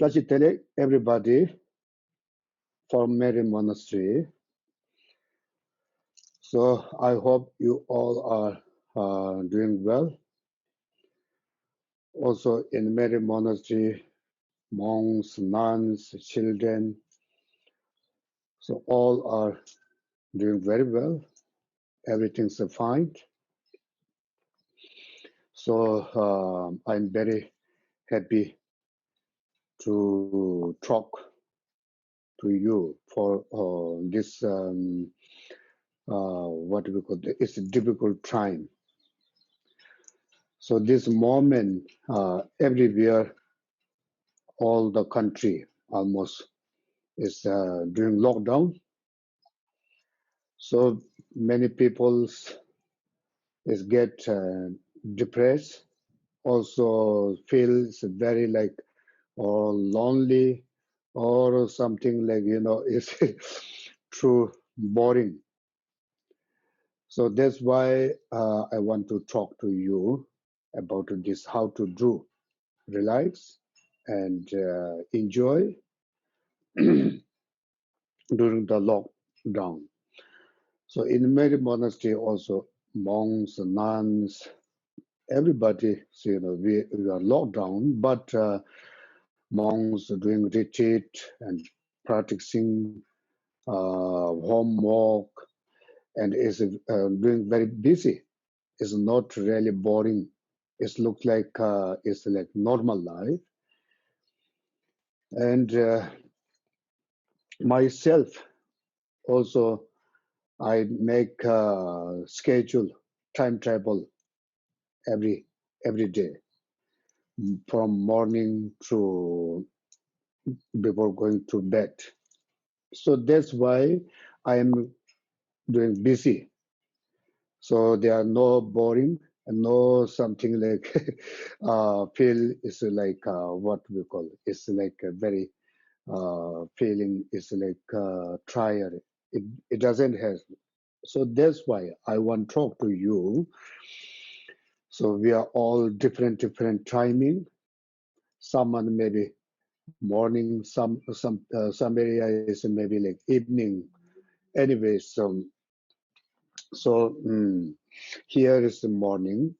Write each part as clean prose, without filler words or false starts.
Tachitele, everybody from Menri Monastery. So I hope you all are doing well. Also in Menri Monastery, monks, nuns, children, so all are doing very well. Everything's fine. So I'm very happy to talk to you for this what we call it's a difficult time. So this moment everywhere, all the country almost is doing lockdown. So many people is get depressed, also feels very like or lonely or something like it's true boring. So that's why I want to talk to you about this, how to do relax and enjoy during the lockdown. So in many monastery also monks, nuns, everybody, so, we are locked down, but monks are doing retreat and practicing homework and is doing very busy. It's not really boring. It looks like it's like normal life. And myself also, I make schedule timetable every day from morning to before going to bed. So that's why I am doing busy. So there are no boring and no something like feel is like what we call it's like a very feeling is like tired. It doesn't have. So that's why I want to talk to you. So we are all different timing. Someone maybe morning, some area is maybe like evening. Anyway, so here is the morning,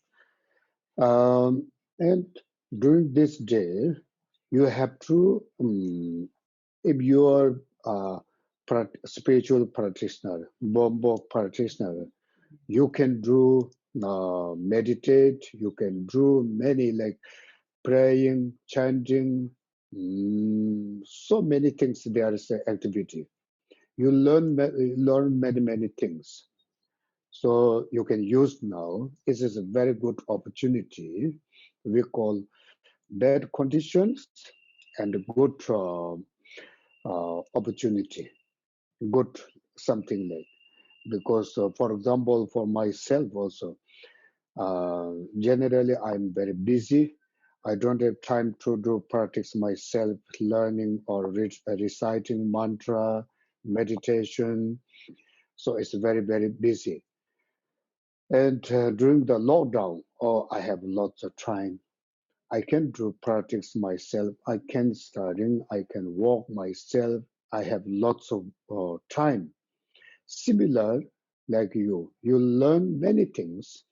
and during this day, you have to if you are spiritual practitioner, bombo practitioner, you can do meditate. You can do many like praying, chanting, so many things. There is an activity. You learn many things. So you can use now. This is a very good opportunity. We call bad conditions and good opportunity. Good something like because for example for myself also generally I'm very busy. I don't have time to do practice myself learning or reciting mantra meditation, so it's very busy. And during the lockdown, oh, I have lots of time. I can do practice myself. I can studying. I can walk myself. I have lots of time. Similar like you learn many things.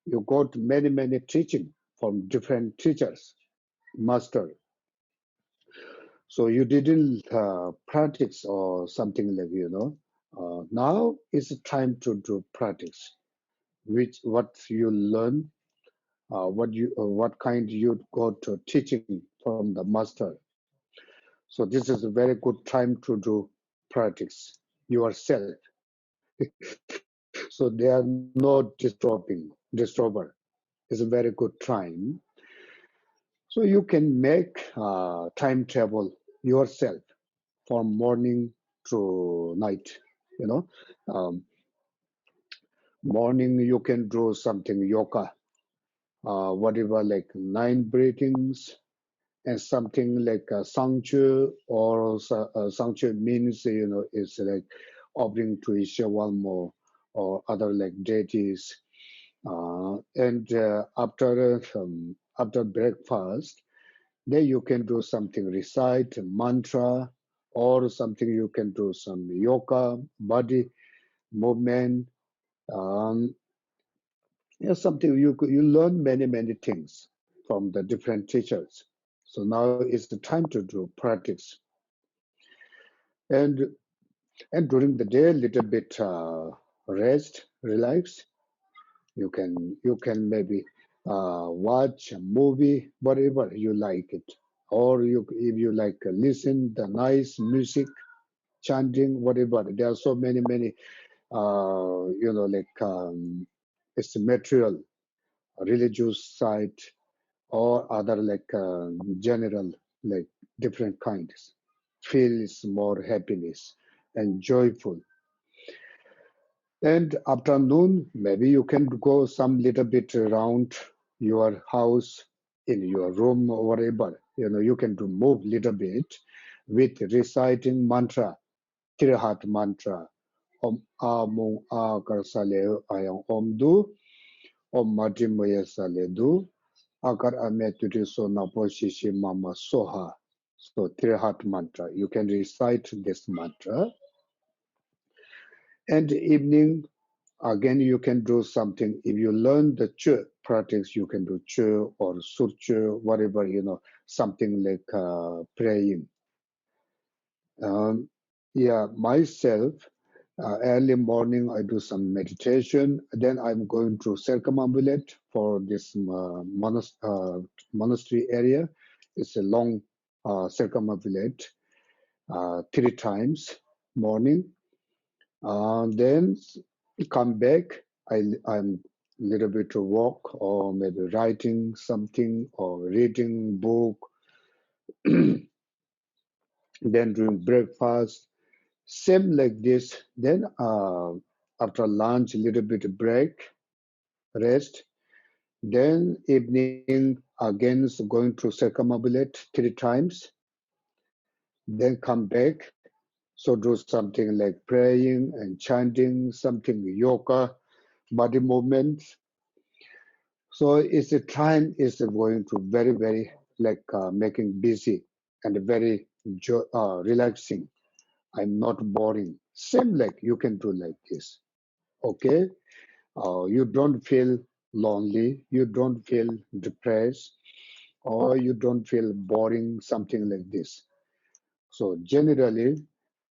You got many teaching from different teachers, master. So you didn't practice or something like now is the time to do practice. Which what you learn, what kind you got teaching from the master. So this is a very good time to do practice yourself. So they are not disturber. It's a very good time. So you can make timetable yourself from morning to night. You know, um, morning you can do something yoga, whatever like 9 breathings and something like a sangchu or sangchu means is like offering to Ishawalmo or other like deities. And after breakfast, Then you can do something, recite a mantra, or something you can do some yoga, body movement. Um, yeah, something you learn many things from the different teachers. So now is the time to do practice, and during the day, a little bit rest, relax. You can maybe watch a movie, whatever you like it, or you if you like listen the nice music, chanting, whatever. There are so many like it's material, religious side, or other like general, like different kinds. Feels more happiness and joyful. And afternoon, maybe you can go some little bit around your house, in your room or whatever. You can do move little bit with reciting mantra, Trihat mantra. Om Amung Akar Sale Ayang Om Du, Om Madrimaya Sale Du, Akar Ameturi Sonapo Shishi Mama Soha. So Trihat mantra. You can recite this mantra. And evening, again, you can do something. If you learn the Chu practice, you can do Chu or Surchu, whatever, something like praying. Yeah, myself, early morning, I do some meditation. Then I'm going to circumambulate for this monastery area. It's a long circumambulate 3 times morning. Then come back. I'm little bit to walk or maybe writing something or reading book. Then doing breakfast. Same like this. Then after lunch, a little bit break, rest. Then evening again going to circumambulate 3 times. Then come back. So do something like praying and chanting, something yoga, body movements. So it's a time is going to very like making busy and very relaxing. I'm not boring. Same like you can do like this. Okay, you don't feel lonely, you don't feel depressed, or you don't feel boring. Something like this. So generally,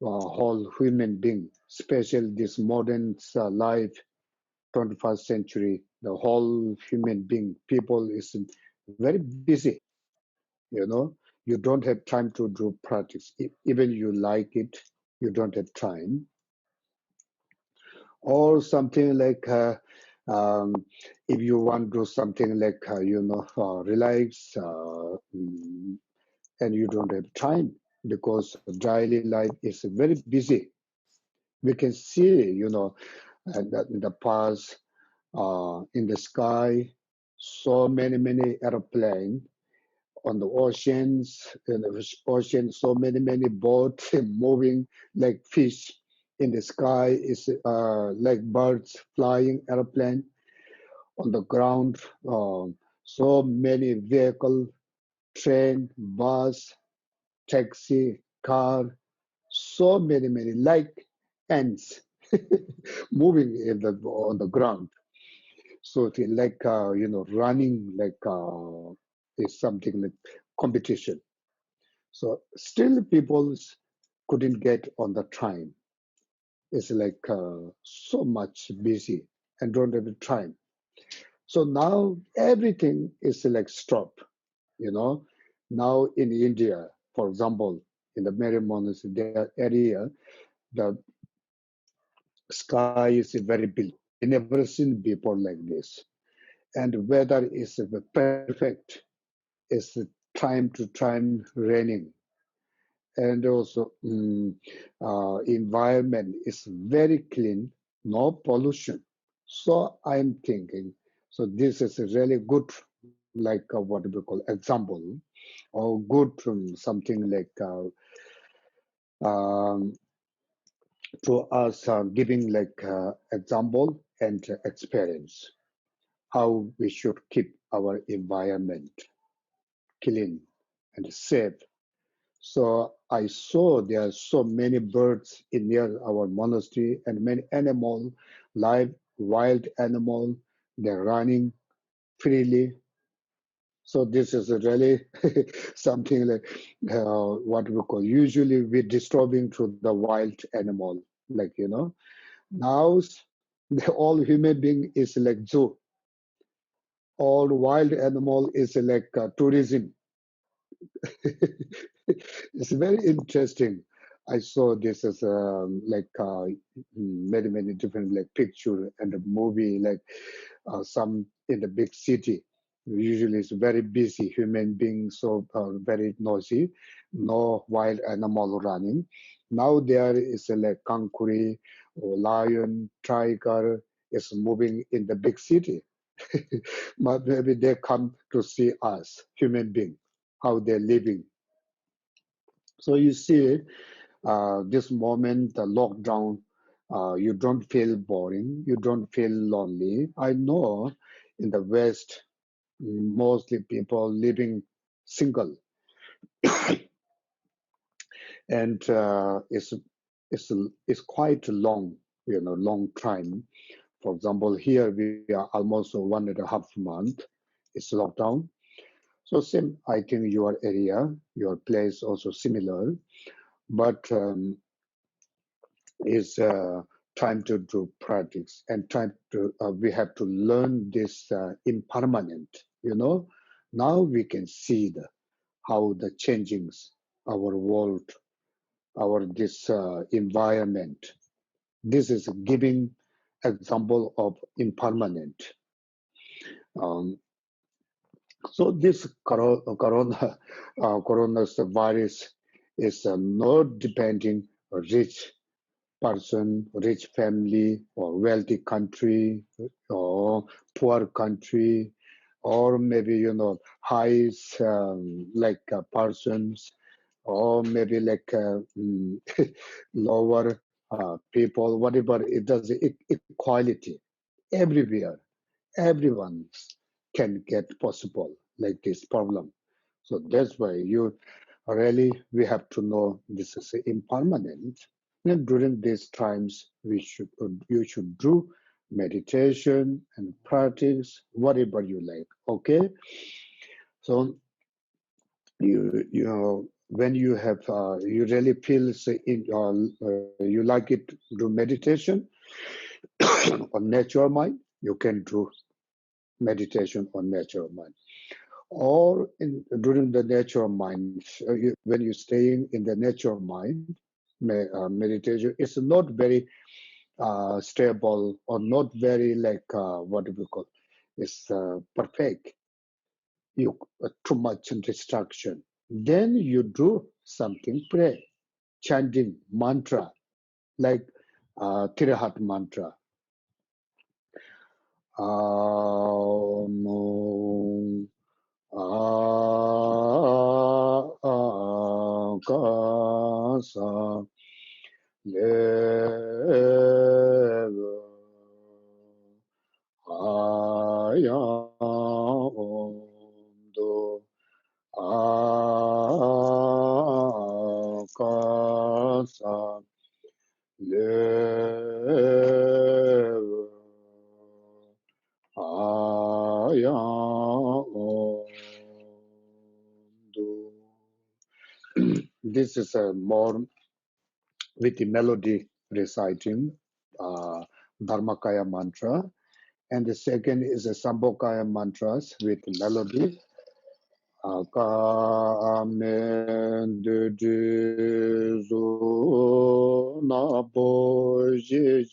whole human being, especially this modern life, 21st century, the whole human being, people is very busy. You know, you don't have time to do practice. Even you like it, you don't have time. Or something like, um, if you want to do something like, relax, and you don't have time because daily life is very busy. We can see, that in the past, in the sky, so many airplanes on the oceans, in the ocean, so many boats moving like fish in the sky is like birds flying airplane on the ground. So many vehicle, train, bus, taxi, car, so many like ants moving on the ground. So it's like running like is something like competition. So still people couldn't get on the time. It's like so much busy and don't have the time. So now everything is like stop. You know, now in India, for example, in the Menri area, the sky is very blue. We never seen before like this, and weather is perfect. It's time to time raining, and also environment is very clean, no pollution. So I'm thinking, so this is a really good, like what we call example, or good something like um, to us giving like example and experience how we should keep our environment clean and safe. So I saw there are so many birds in near our monastery and many animals, live wild animal, they're running freely. So this is really something like what we call usually we disturbing to the wild animal, like now the all human being is like zoo, all wild animal is like tourism. It's very interesting. I saw this as like many different like picture and a movie like some in the big city. Usually it's very busy human beings, so very noisy, no wild animal running. Now there is a like kankuri or lion, tiger is moving in the big city. But maybe they come to see us, human being, how they're living. So you see, this moment, the lockdown, you don't feel boring, you don't feel lonely. I know in the West, mostly people living single, and it's quite long, long time. For example, here we are almost 1.5 months. It's lockdown. So same, I think your area, your place also similar, but is time to do practice and time to we have to learn this impermanent. Now we can see how the changings our world, our this environment. This is giving example of impermanent. Um, so this coronavirus is not depending rich person, rich family, or wealthy country, or poor country, or maybe high like persons, or maybe like lower people, whatever. It does equality everywhere. Everyone can get possible like this problem. So that's why you really we have to know this is impermanent. And during these times, you should do meditation and practice whatever you like. Okay, so when you have you really feel you like it do meditation on natural mind, you can do meditation on natural mind. Or during the natural mind, when you're staying in the natural mind, meditation is not very stable or not very like what do we call it's perfect. You too much distraction. Then you do something pray, chanting mantra like Tirahat mantra. Om Akasa Leva Ayamdo Akasa Leva Ayamdo. This is a more with the melody reciting Dharmakaya mantra. And the second is a Sambhokaya mantras with melody. Amen de Jesu na boje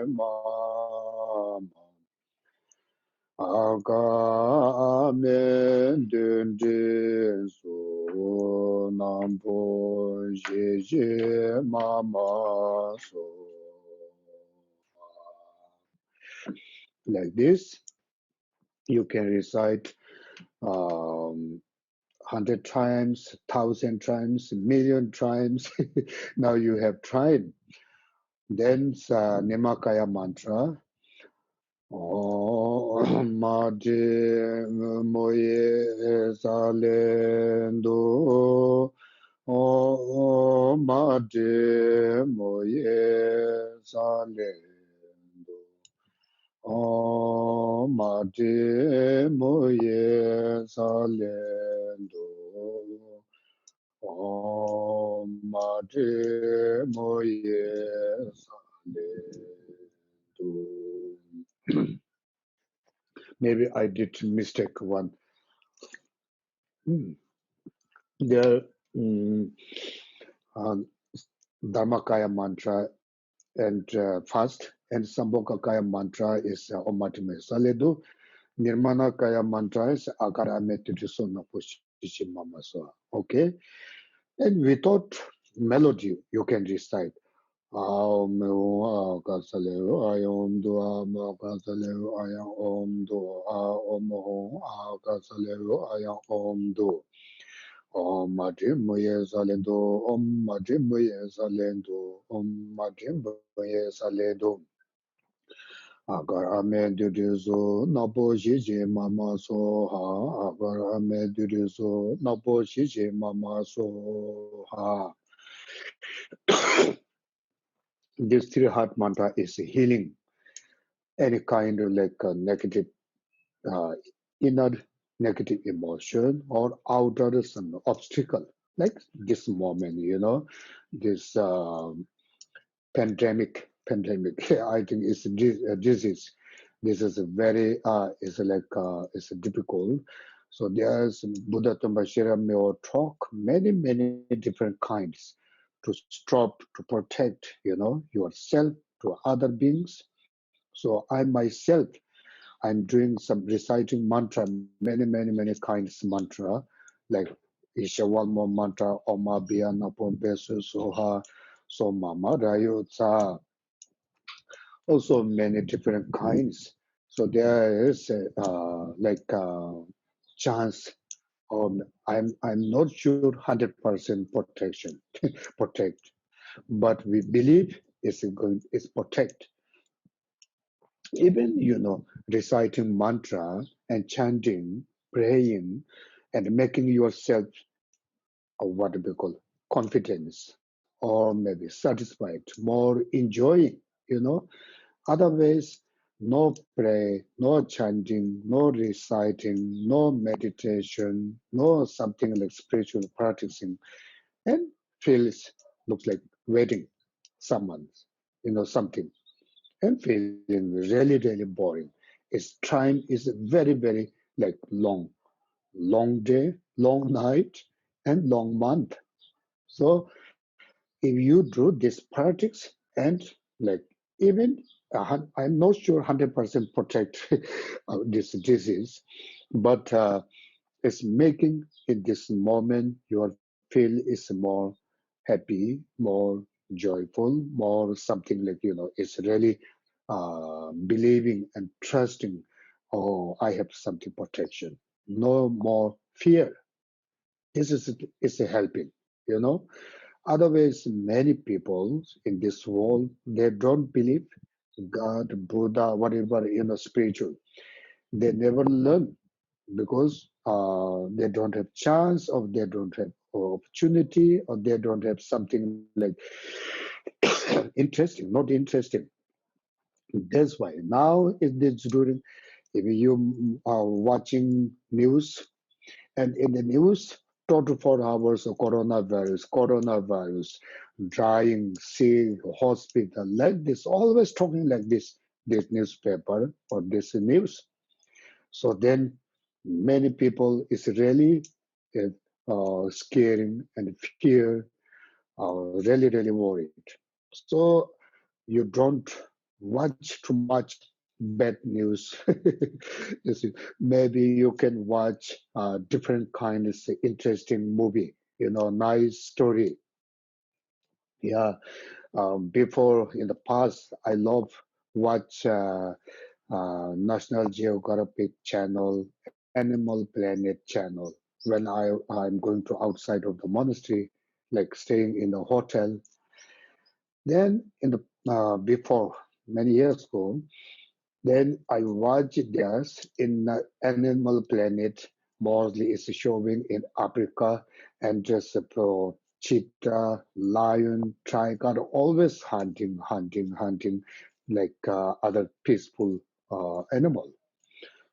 ma. Amen de Jesu na boje mama so. Like this, you can recite 100 times, 1,000 times, million times. Now you have tried. Then Nimakaya mantra. Om Mati Moye Salendo. Om Mati Moye Salendo. Om Mati Moye Salendo. Om Mati Moye Salendo. Maybe I did mistake one. Hmm. There, mm, uh, Dharmakaya mantra and fast, and Sambhogakaya mantra is Om Mati Moye Saledu. Nirmanakaya mantra is Akarame Titisona Pushishimamaso. Okay? And without melody, you can recite. Aum Akasaleo, Ayom Dua Makasaleo, Ayam Om Dua, Om Akasaleo, Ayam Om Dua. Om Mati Moye Salendo, Om Mati Moye Salendo, Om Mati Moye Salendo. Agar ame duduzo napo shiji mama so ha. Agar ame duduzo napo shiji mama so ha. This three heart mantra is healing any kind of like negative uh, inner negative emotion or outer some obstacle like this moment, this pandemic I think it's a disease. This is a very it's like it's difficult. So there's Buddha Tambashira may talk many different kinds to stop, to protect, yourself to other beings. So I myself, I'm doing some reciting mantra, many kinds mantra, like Isha one more mantra, Oma Biya Napom Besu Soha, So Mama Rayutsa, also many different kinds. So there is like chance. I'm not sure 100% protection protect, but we believe it's protect. Even reciting mantra and chanting, praying, and making yourself what we call confidence, or maybe satisfied, more enjoying. You know, Otherwise, no pray, no chanting, no reciting, no meditation, no something like spiritual practicing, and feels looks like waiting someone, something, and feeling really boring. Its time is very like long day, long night, and long month. So if you do this practice and like even I'm not sure 100% protect this disease, but it's making in this moment your feel is more happy, more joyful, more something like it's really believing and trusting. Oh, I have something protection. No more fear. This is helping. You know Otherwise, many people in this world, they don't believe God, Buddha, whatever, spiritual. They never learn because they don't have chance or they don't have opportunity or they don't have something like interesting, not interesting. That's why now in this during, if you are watching news, and in the news, 24 hours of coronavirus, dying, sick, hospital, like this, always talking like this newspaper or this news. So then many people is really scaring and fear, really worried. So you don't watch too much bad news. You see, maybe you can watch different kinds of interesting movie, nice story. Yeah, before in the past, I love watch National Geographic channel, Animal Planet channel. When I'm going to outside of the monastery, like staying in a hotel. Then in the before many years ago, Then I watch this in Animal Planet. Mostly it's showing in Africa, and just for cheetah, lion, tiger, always hunting, like other peaceful animal.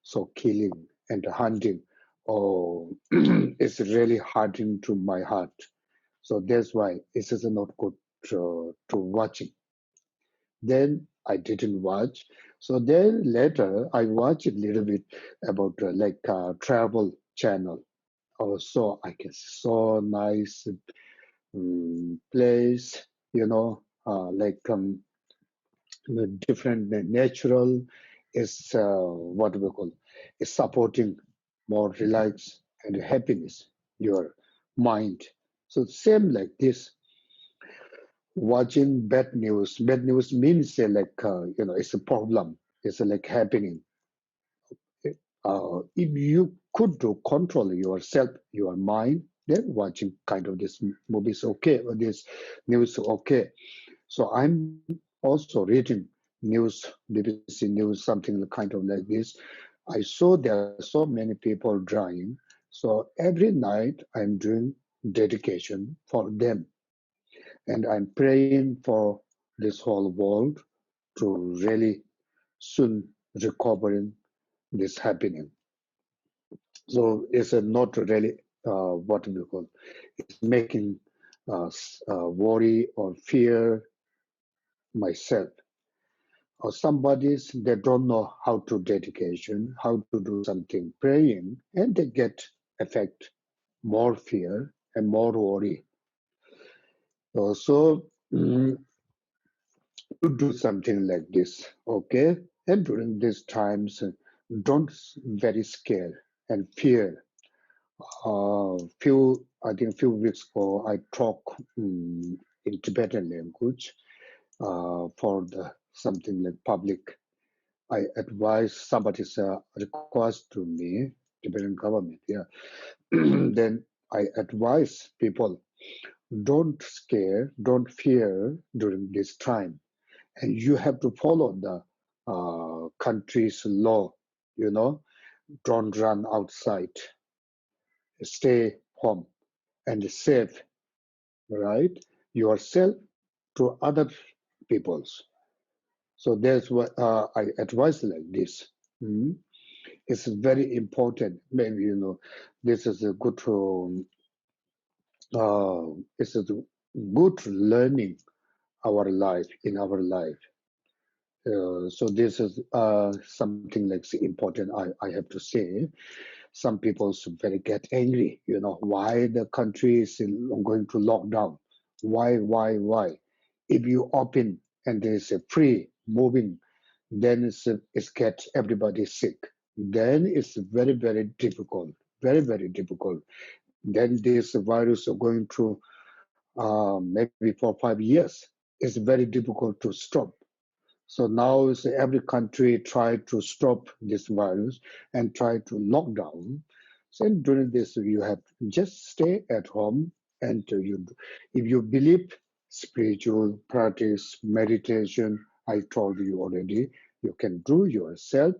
So killing and hunting, oh, it's really hurting to my heart. So that's why this is not good to watching. Then I didn't watch. So then later I watched a little bit about travel channel. Also, I guess so nice place, different natural is what we call is supporting more relax and happiness your mind. So same like this, watching bad news. Bad news means it's a problem. It's like happening. If you could do control yourself, your mind, then watching kind of this movie is okay, or this news okay. So I'm also reading news, BBC news, something kind of like this. I saw there are so many people dying. So every night I'm doing dedication for them, and I'm praying for this whole world to really soon recovering this happening. So it's not really what we call it's making worry or fear myself. Or somebody's they don't know how to dedication, how to do something praying, and they get affect more fear and more worry. So to do something like this, okay? And during these times, don't very scared and fear. I think few weeks ago, I talk in Tibetan language for the something like public. I advise somebody's request to me, Tibetan government, yeah. Then I advise people, don't scare, don't fear during this time. And you have to follow the country's law, you know, don't run outside, stay home and save, right? Yourself to other people's. So that's what I advise like this. Mhm. It's very important. Maybe this is a good. It's a good learning our life in our life. So this is something like important. I have to say. Some people very get angry. Why the country is going to lock down? Why? If you open and there is a free moving, then it's get everybody sick. Then it's very difficult, very difficult. Then this virus are going to maybe for 5 years. It's very difficult to stop. So now every country try to stop this virus and try to lock down. So during this, you have just stay at home and if you believe spiritual practice, meditation, I told you already, you can do yourself.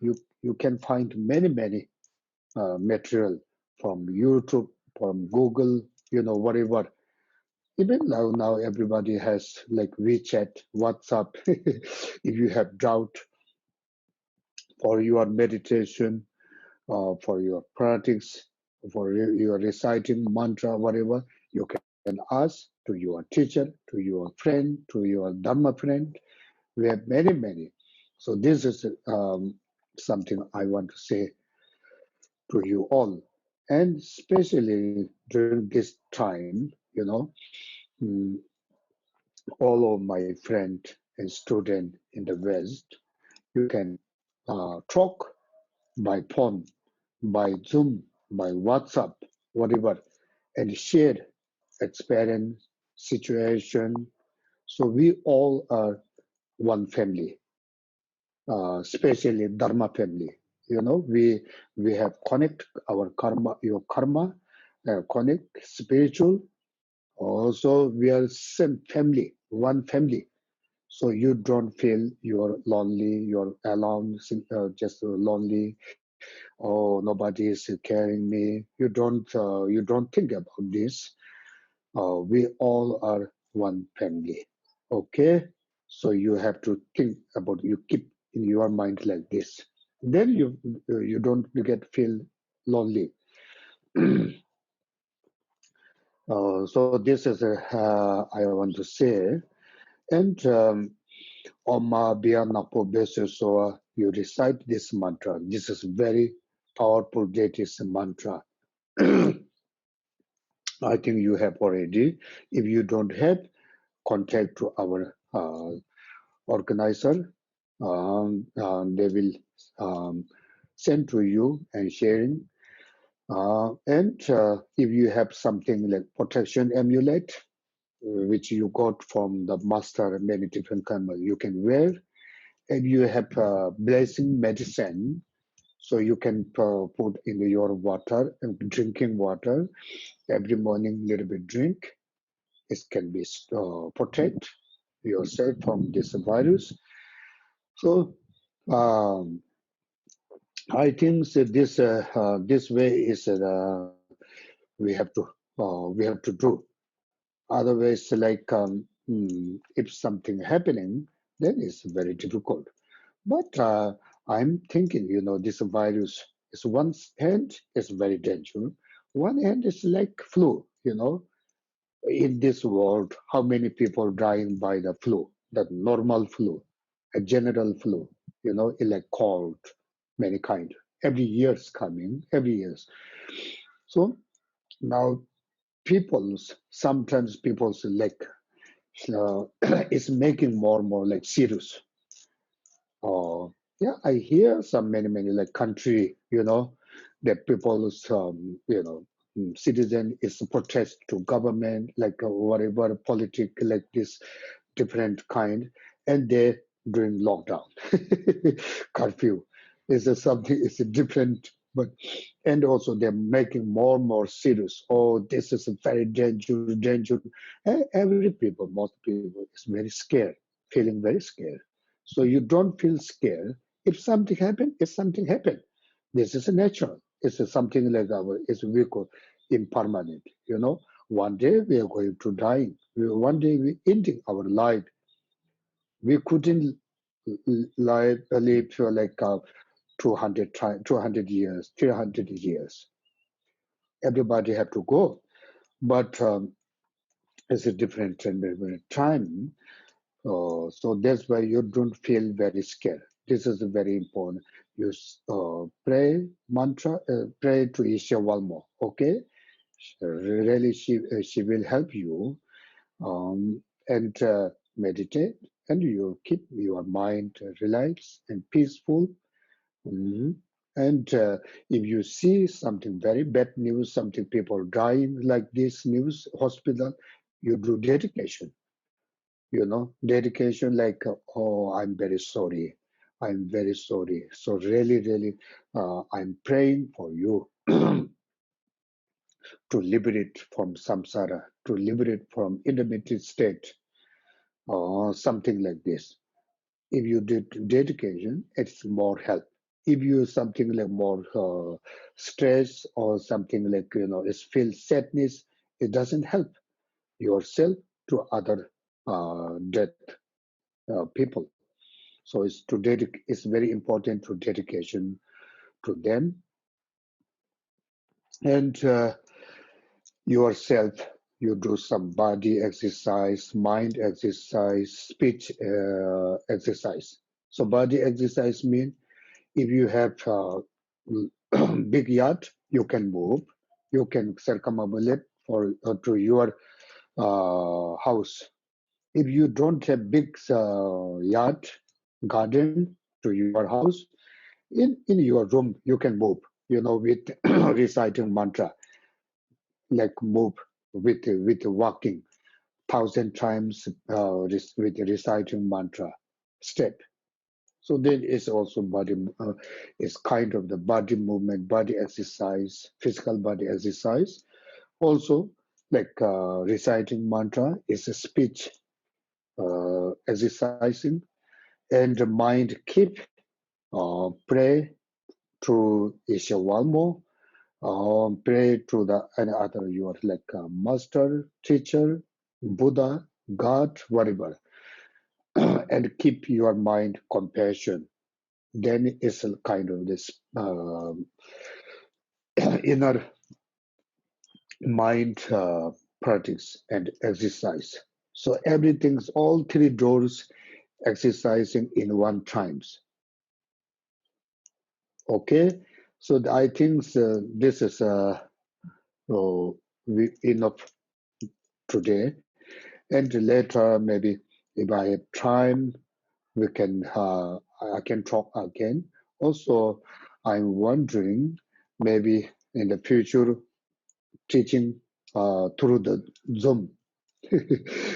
You can find many material from YouTube, from Google, whatever. Even now everybody has like WeChat, WhatsApp. If you have doubt for your meditation, for your practice, for your reciting mantra, whatever, you can ask to your teacher, to your friend, to your Dharma friend. We have many. So this is something I want to say to you all. And especially during this time, mm, all of my friend and student in the West, you can talk by phone, by Zoom, by WhatsApp, whatever, and share experience, situation. So we all are one family, especially Dharma family. We have connect our karma, your karma, connect spiritual. Also, we are same family, one family. So you don't feel you're lonely, you're alone, just lonely. Oh, nobody is carrying me. You don't think about this. We all are one family. Okay, so you have to think about. You keep in your mind like this. Then you don't get feel lonely. So this is I want to say. And Oma Biya Napo basis, so you recite this mantra. This is very powerful deity mantra. I think you have already. If you don't have, contact to our organizer. They will send to you and sharing. And if you have something like protection amulet, which you got from the master, many different kind you can wear. And you have blessing medicine, so you can put in your water and drinking water every morning. Little bit drink. It can be protect yourself from this virus. So um, I think that this way is we have to do. Otherwise, like if something happening, then it's very difficult. But I'm thinking, this virus is one hand is very dangerous. One hand is like flu. In this world, how many people dying by the flu, the normal flu, a general flu, like cold, many kind. Every year's coming, every years. So now sometimes people's like, is making more and more like serious. Yeah, I hear some many like country, that people's citizen is protest to government, like whatever politic like this different kind, and they doing lockdown, curfew. Is something? It's a different, but and also they're making more and more serious. Oh, this is a very dangerous, dangerous. Every people, most people, is very scared, feeling very scared. So you don't feel scared. If something happened, if something happened. This is a natural. It's a something like it's we call impermanent. One day we are going to die. One day we ending our life. We couldn't live for like 200 years, 300 years. Everybody have to go. But it's a different time. So that's why you don't feel very scared. This is very important. You pray mantra, pray to Isha Valmo. Okay, really, she will help you, and meditate, and you keep your mind relaxed and peaceful. Mhm. And if you see something very bad news, something people dying like this news, hospital, you do dedication. Dedication like, oh, I'm very sorry. I'm very sorry. So really, really, I'm praying for you to liberate from samsara, to liberate from intermittent state, or something like this. If you did dedication, it's more help. If you something like more stress or something like, it's feel sadness, it doesn't help yourself to other dead people. So it's very important to dedication to them and yourself. You do some body exercise, mind exercise, speech exercise. So body exercise means if you have big yard, you can move. You can circumambulate for to your house. If you don't have big yard, garden to your house, in your room you can move. With reciting mantra, like move with walking 1,000 times with reciting mantra step. So then it's also body, it's kind of the body movement, body exercise, physical body exercise. Also, like reciting mantra is a speech exercising, and the mind keep pray to Gyalmo, pray to the any other you are like master, teacher, Buddha, God, whatever, and keep your mind compassion. Then it's a kind of this inner mind practice and exercise. So everything's all three doors exercising in one times. Okay, so I think this is enough today, and later maybe if I have time, we can I can talk again. Also, I'm wondering maybe in the future teaching through the Zoom.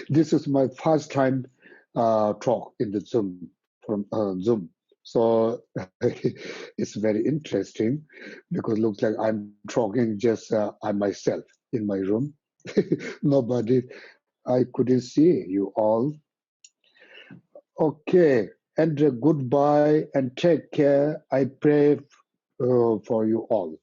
This is my first time talk in the Zoom from Zoom. So it's very interesting because it looks like I'm talking just I myself in my room. Nobody, I couldn't see you all. Okay, and goodbye and take care. I pray for you all.